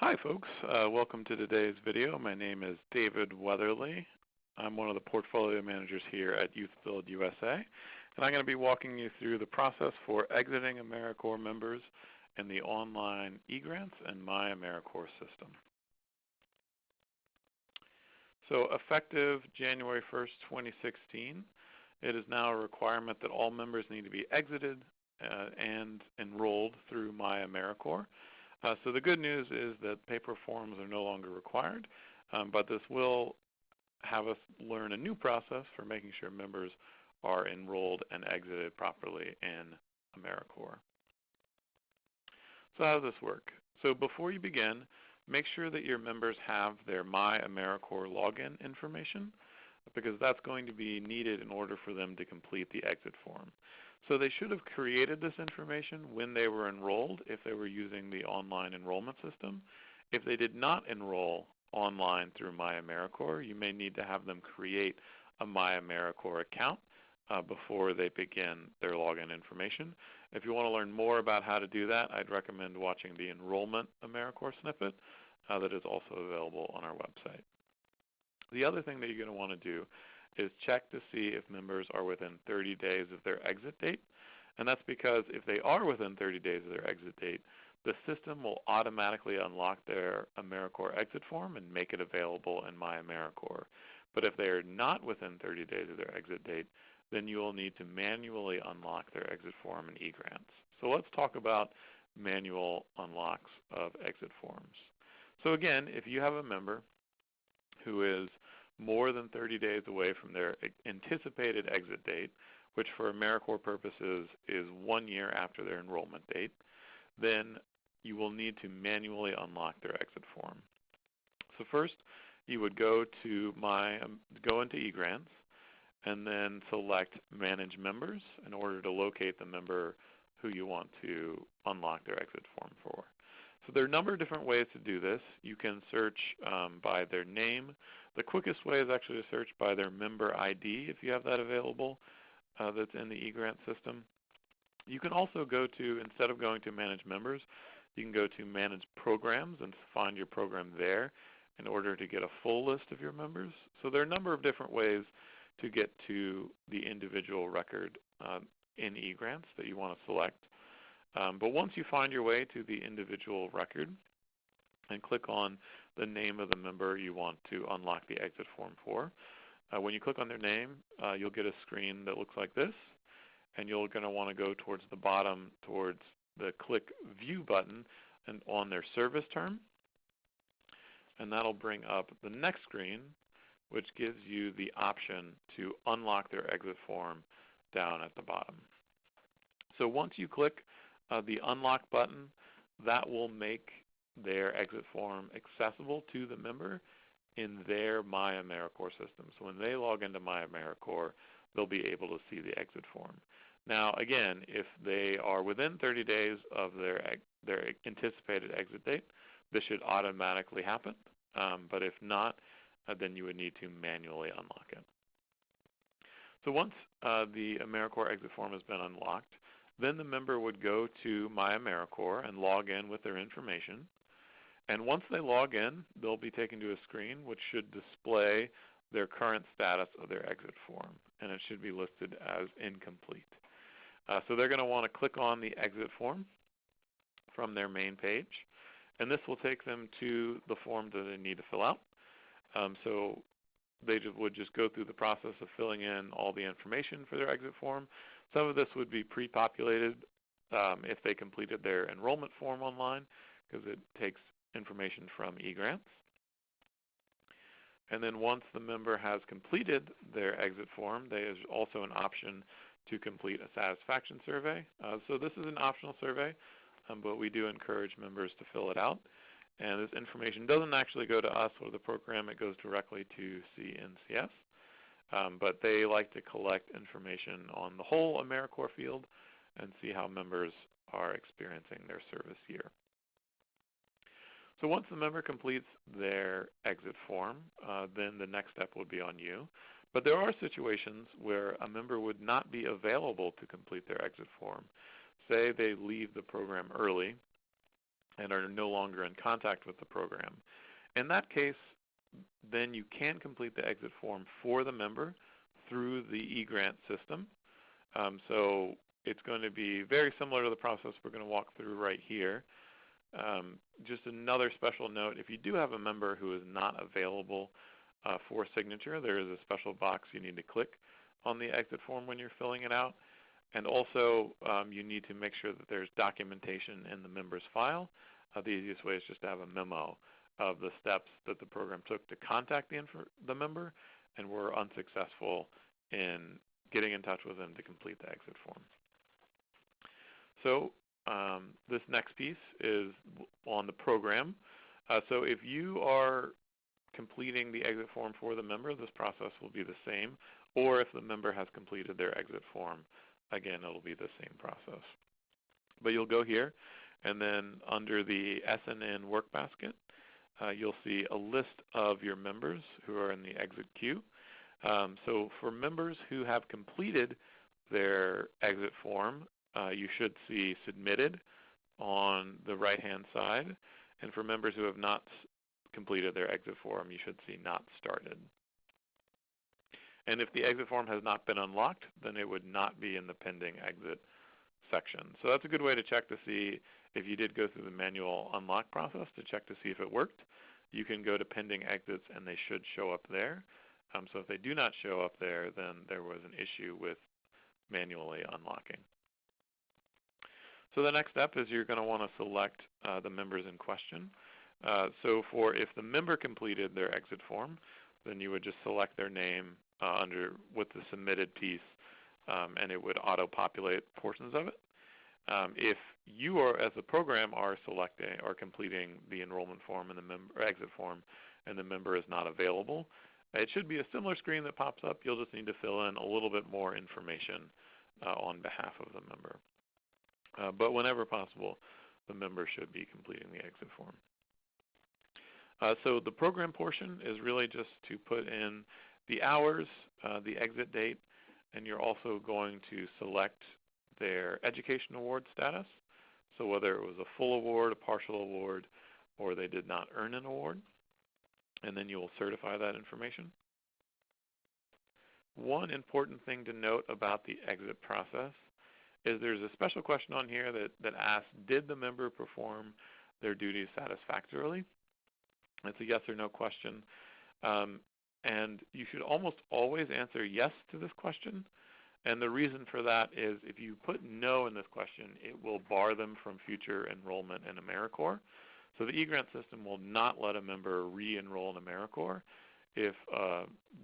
Hi folks, welcome to today's video. My name is David Weatherly. I'm one of the portfolio managers here at Youth Build USA, and I'm going to be walking you through the process for exiting AmeriCorps members in the online eGrants and My AmeriCorps system. So effective January 1st, 2016, it is now a requirement that all members need to be exited and enrolled through My AmeriCorps. So the good news is that paper forms are no longer required, but this will have us learn a new process for making sure members are enrolled and exited properly in AmeriCorps. So how does this work? So before you begin, make sure that your members have their My AmeriCorps login information, because that's going to be needed in order for them to complete the exit form. So they should have created this information when they were enrolled if they were using the online enrollment system. If they did not enroll online through My AmeriCorps, you may need to have them create a My AmeriCorps account before they begin their login information. If you want to learn more about how to do that, I'd recommend watching the Enrollment AmeriCorps snippet that is also available on our website. The other thing that you're going to want to do is check to see if members are within 30 days of their exit date. And that's because if they are within 30 days of their exit date, the system will automatically unlock their AmeriCorps exit form and make it available in My AmeriCorps. But if they are not within 30 days of their exit date, then you will need to manually unlock their exit form in eGrants. So let's talk about manual unlocks of exit forms. So again, if you have a member who is more than 30 days away from their anticipated exit date, which for AmeriCorps purposes is 1 year after their enrollment date, then you will need to manually unlock their exit form. So first, you would go into eGrants and then select Manage Members in order to locate the member who you want to unlock their exit form for. So there are a number of different ways to do this. You can search by their name. The quickest way is actually to search by their member ID if you have that available that's in the eGrant system. You can also go to, instead of going to Manage Members, you can go to Manage Programs and find your program there in order to get a full list of your members. So there are a number of different ways to get to the individual record in eGrants that you want to select. But once you find your way to the individual record and click on the name of the member you want to unlock the exit form for, when you click on their name, you'll get a screen that looks like this, and you're going to want to go towards the bottom towards the Click View button and on their service term, and that'll bring up the next screen, which gives you the option to unlock their exit form down at the bottom. So once you click the Unlock button, that will make their exit form accessible to the member in their My AmeriCorps system. So when they log into My AmeriCorps, they'll be able to see the exit form. Now again, if they are within 30 days of their anticipated exit date, this should automatically happen. But if not, then you would need to manually unlock it. So once the AmeriCorps exit form has been unlocked, then the member would go to My AmeriCorps and log in with their information. And once they log in, they'll be taken to a screen which should display their current status of their exit form, and it should be listed as incomplete. So they're going to want to click on the exit form from their main page, and this will take them to the form that they need to fill out. So they would just go through the process of filling in all the information for their exit form. Some of this would be pre-populated if they completed their enrollment form online, because it takes information from eGrants. And then once the member has completed their exit form, there is also an option to complete a satisfaction survey. So this is an optional survey, but we do encourage members to fill it out. And this information doesn't actually go to us or the program, it goes directly to CNCS. But they like to collect information on the whole AmeriCorps field and see how members are experiencing their service year. So once the member completes their exit form, then the next step would be on you. But there are situations where a member would not be available to complete their exit form. Say they leave the program early and are no longer in contact with the program. In that case, then you can complete the exit form for the member through the eGrant system. So it's going to be very similar to the process we're going to walk through right here. Just another special note, if you do have a member who is not available for signature, there is a special box you need to click on the exit form when you're filling it out. And also, you need to make sure that there's documentation in the member's file. The easiest way is just to have a memo of the steps that the program took to contact the member and were unsuccessful in getting in touch with them to complete the exit form. So this next piece is on the program. So if you are completing the exit form for the member, this process will be the same. Or if the member has completed their exit form, again, it'll be the same process. But you'll go here, and then under the SNN work basket, you'll see a list of your members who are in the exit queue. So for members who have completed their exit form, you should see submitted on the right-hand side. And for members who have not completed their exit form, you should see not started. And if the exit form has not been unlocked, then it would not be in the pending exit section. So that's a good way to check to see if you did go through the manual unlock process to check to see if it worked. You can go to pending exits and they should show up there. So if they do not show up there, then there was an issue with manually unlocking. So the next step is you're going to want to select the members in question. So if the member completed their exit form, then you would just select their name with the submitted piece, and it would auto-populate portions of it. If you as a program are selecting or completing the enrollment form and the exit form, and the member is not available, it should be a similar screen that pops up. You'll just need to fill in a little bit more information on behalf of the member. But whenever possible, the member should be completing the exit form. So the program portion is really just to put in the hours, the exit date, and you're also going to select their education award status. So whether it was a full award, a partial award, or they did not earn an award. And then you will certify that information. One important thing to note about the exit process is there's a special question on here that asks, did the member perform their duties satisfactorily? It's a yes or no question. And you should almost always answer yes to this question. And the reason for that is if you put no in this question, it will bar them from future enrollment in AmeriCorps. So the eGrant system will not let a member re-enroll in AmeriCorps if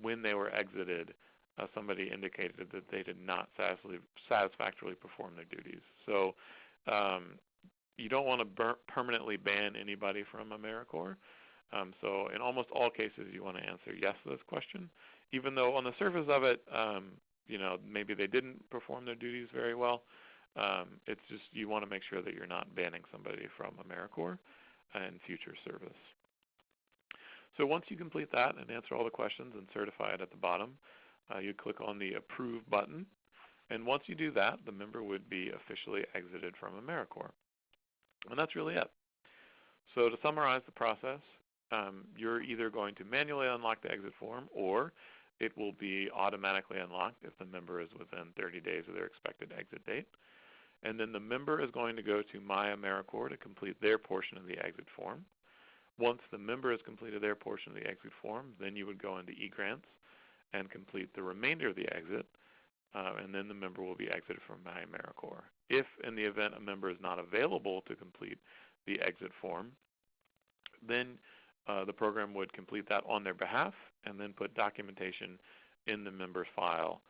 when they were exited, somebody indicated that they did not satisfactorily perform their duties. So you don't want to permanently ban anybody from AmeriCorps. So in almost all cases, you want to answer yes to this question, even though on the surface of it, maybe they didn't perform their duties very well. It's just you want to make sure that you're not banning somebody from AmeriCorps in future service. So once you complete that and answer all the questions and certify it at the bottom, you click on the Approve button. And once you do that, the member would be officially exited from AmeriCorps. And that's really it. So to summarize the process, you're either going to manually unlock the exit form, or it will be automatically unlocked if the member is within 30 days of their expected exit date. And then the member is going to go to My AmeriCorps to complete their portion of the exit form. Once the member has completed their portion of the exit form, then you would go into eGrants and complete the remainder of the exit, and then the member will be exited from My AmeriCorps. If in the event a member is not available to complete the exit form, then the program would complete that on their behalf and then put documentation in the member's file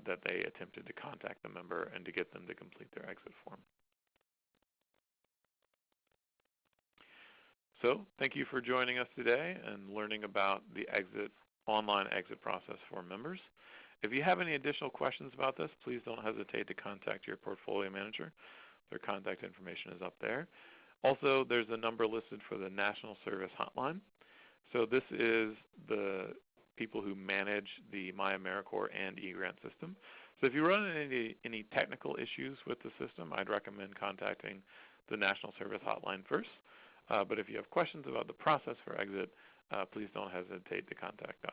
that they attempted to contact the member and to get them to complete their exit form. So thank you for joining us today and learning about the online exit process for members. If you have any additional questions about this, please don't hesitate to contact your portfolio manager. Their contact information is up there. Also, there's a number listed for the National Service Hotline. So this is the people who manage the My AmeriCorps and eGrant system. So if you run into any technical issues with the system, I'd recommend contacting the National Service Hotline first. But if you have questions about the process for exit, please don't hesitate to contact us.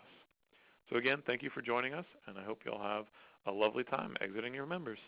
So again, thank you for joining us, and I hope you'll have a lovely time exiting your members.